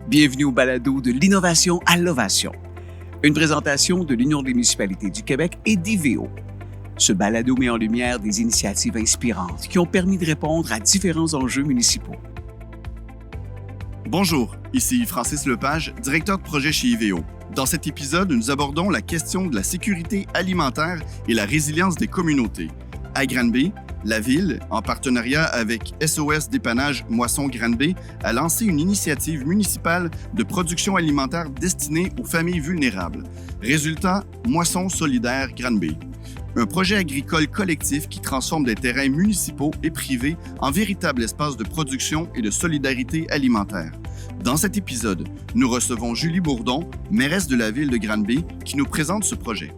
Bienvenue au balado de l'innovation à l'ovation, une présentation de l'Union des municipalités du Québec et d'IVEO. Ce balado met en lumière des initiatives inspirantes qui ont permis de répondre à différents enjeux municipaux. Bonjour, ici Francis Lepage, directeur de projet chez IVEO. Dans cet épisode, nous abordons la question de la sécurité alimentaire et la résilience des communautés. À Granby, la Ville, en partenariat avec SOS Dépannage Moisson Granby, a lancé une initiative municipale de production alimentaire destinée aux familles vulnérables. Résultat, Moisson solidaire Granby. Un projet agricole collectif qui transforme des terrains municipaux et privés en véritables espaces de production et de solidarité alimentaire. Dans cet épisode, nous recevons Julie Bourdon, mairesse de la Ville de Granby, qui nous présente ce projet.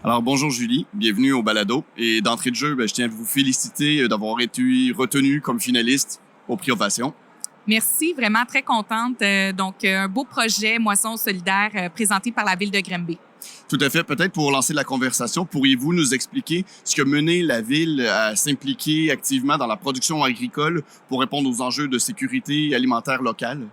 Alors bonjour Julie, bienvenue au balado. Et d'entrée de jeu, je tiens à vous féliciter d'avoir été retenue comme finaliste au Prix Ovation. Merci, vraiment très contente. Donc, un beau projet Moisson solidaire présenté par la Ville de Granby. Tout à fait. Peut-être pour lancer la conversation, pourriez-vous nous expliquer ce qui a mené la Ville à s'impliquer activement dans la production agricole pour répondre aux enjeux de sécurité alimentaire locale?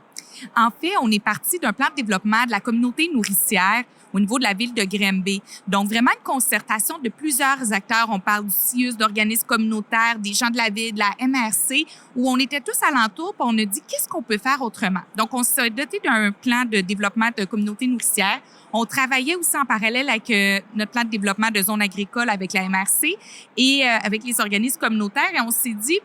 En fait, on est parti d'un plan de développement de la communauté nourricière au niveau de la Ville de Granby. Donc, vraiment une concertation de plusieurs acteurs. On parle du CIUS, d'organismes communautaires, des gens de la Ville, de la MRC, où on était tous alentours, puis on a dit qu'est-ce qu'on peut faire autrement. Donc, on s'est doté d'un plan de développement de communauté nourricière. On travaillait aussi en parallèle avec notre plan de développement de zone agricole avec la MRC et avec les organismes communautaires. Et on s'est dit,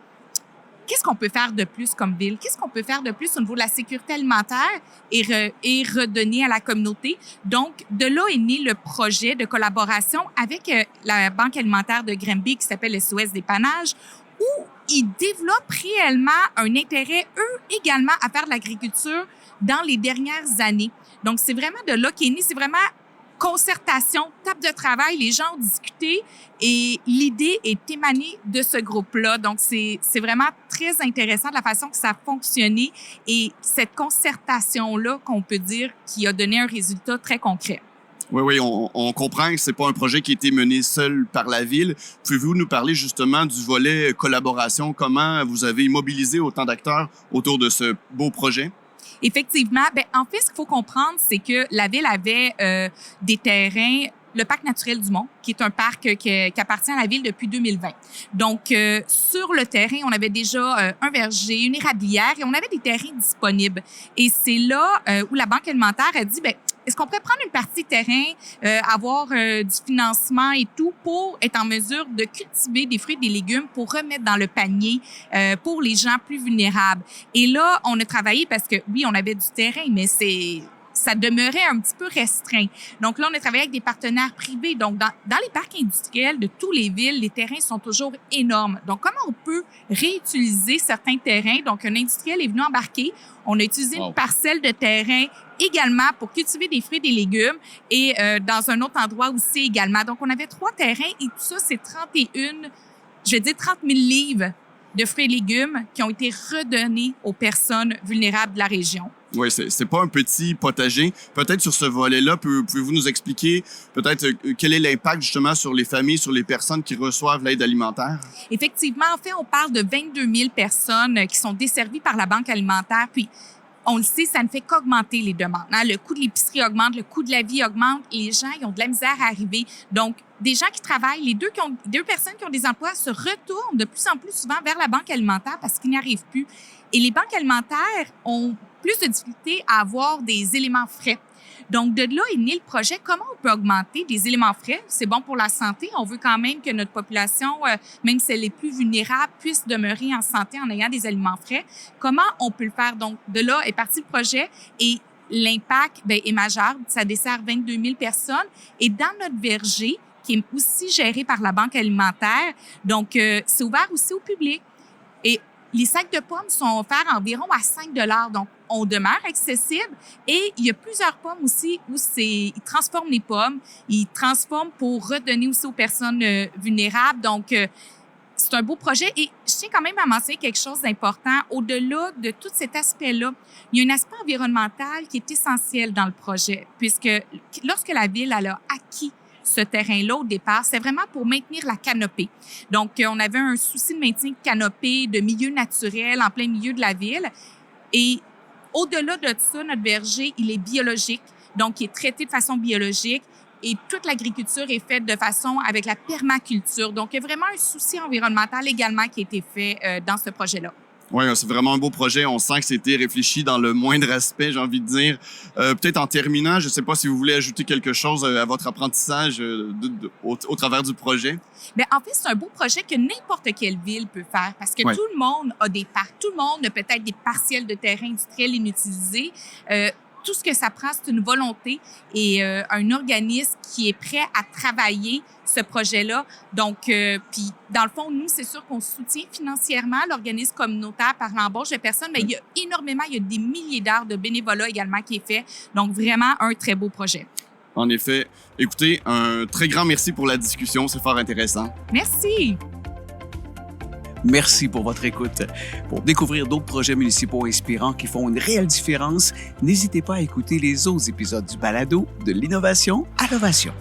qu'est-ce qu'on peut faire de plus comme ville? Qu'est-ce qu'on peut faire de plus au niveau de la sécurité alimentaire et redonner à la communauté? Donc, de là est né le projet de collaboration avec la Banque alimentaire de Granby qui s'appelle SOS Dépannage, où ils développent réellement un intérêt, eux également, à faire de l'agriculture dans les dernières années. Donc, c'est vraiment de là qu'est né, c'est vraiment concertation, table de travail, les gens ont discuté et l'idée est émanée de ce groupe-là. Donc, c'est vraiment très intéressant de la façon que ça a fonctionné et cette concertation-là qu'on peut dire qui a donné un résultat très concret. Oui, on comprend que c'est pas un projet qui a été mené seul par la Ville. Pouvez-vous nous parler justement du volet collaboration? Comment vous avez mobilisé autant d'acteurs autour de ce beau projet? Effectivement, en fait, ce qu'il faut comprendre, c'est que la Ville avait des terrains, le Parc naturel du Mont, qui est un parc qui appartient à la Ville depuis 2020. Donc, sur le terrain, on avait déjà un verger, une érablière et on avait des terrains disponibles. Et c'est là où la Banque alimentaire a dit, est-ce qu'on pourrait prendre une partie terrain, avoir du financement et tout pour être en mesure de cultiver des fruits et des légumes pour remettre dans le panier pour les gens plus vulnérables? Et là, on a travaillé parce que, oui, on avait du terrain, mais ça demeurait un petit peu restreint. Donc là, on a travaillé avec des partenaires privés. Donc, dans les parcs industriels de toutes les villes, les terrains sont toujours énormes. Donc, comment on peut réutiliser certains terrains? Donc, un industriel est venu embarquer. On a utilisé une parcelle de terrain également pour cultiver des fruits et des légumes et dans un autre endroit aussi également. Donc, on avait 3 terrains et tout ça, c'est 30 000 livres de fruits et légumes qui ont été redonnés aux personnes vulnérables de la région. Oui, c'est pas un petit potager. Peut-être sur ce volet-là, pouvez-vous nous expliquer peut-être quel est l'impact justement sur les familles, sur les personnes qui reçoivent l'aide alimentaire? Effectivement, en fait, on parle de 22 000 personnes qui sont desservies par la Banque alimentaire. Puis, on le sait, ça ne fait qu'augmenter les demandes. Le coût de l'épicerie augmente, le coût de la vie augmente et les gens ils ont de la misère à arriver. Donc, des gens qui travaillent, les deux personnes qui ont des emplois se retournent de plus en plus souvent vers la Banque alimentaire parce qu'ils n'y arrivent plus. Et les banques alimentaires ont plus de difficultés à avoir des éléments frais. Donc, de là est né le projet. Comment on peut augmenter des éléments frais? C'est bon pour la santé. On veut quand même que notre population, même si elle est plus vulnérable, puisse demeurer en santé en ayant des aliments frais. Comment on peut le faire? Donc, de là est parti le projet et l'impact est majeur. Ça dessert 22 000 personnes. Et dans notre verger, qui est aussi géré par la Banque alimentaire, donc c'est ouvert aussi au public. Et les sacs de pommes sont offerts environ à 5 $. Donc, on demeure accessible. Et il y a plusieurs pommes aussi où ils transforment les pommes. Ils transforment pour redonner aussi aux personnes vulnérables. Donc, c'est un beau projet. Et je tiens quand même à mentionner quelque chose d'important. Au-delà de tout cet aspect-là, il y a un aspect environnemental qui est essentiel dans le projet. Puisque lorsque la Ville elle a acquis ce terrain-là au départ, c'est vraiment pour maintenir la canopée. Donc, on avait un souci de maintien de canopée, de milieu naturel en plein milieu de la ville. Et Au-delà de ça, notre verger, il est biologique, donc il est traité de façon biologique. Et toute l'agriculture est faite de façon avec la permaculture. Donc, il y a vraiment un souci environnemental également qui a été fait dans ce projet-là. Oui, c'est vraiment un beau projet. On sent que c'était réfléchi dans le moindre aspect, j'ai envie de dire. Peut-être en terminant, je ne sais pas si vous voulez ajouter quelque chose à votre apprentissage au travers du projet. Bien, en fait, c'est un beau projet que n'importe quelle ville peut faire parce que tout le monde a des parcs, tout le monde a peut-être des partiels de terrain industriels inutilisés. Tout ce que ça prend, c'est une volonté et un organisme qui est prêt à travailler ce projet-là. Donc, puis dans le fond, nous, c'est sûr qu'on soutient financièrement l'organisme communautaire par l'embauche de personnes, mais il y a des milliers d'heures de bénévolat également qui est fait. Donc, vraiment, un très beau projet. En effet. Écoutez, un très grand merci pour la discussion. C'est fort intéressant. Merci. Merci pour votre écoute. Pour découvrir d'autres projets municipaux inspirants qui font une réelle différence, n'hésitez pas à écouter les autres épisodes du balado de l'innovation à l'ovation.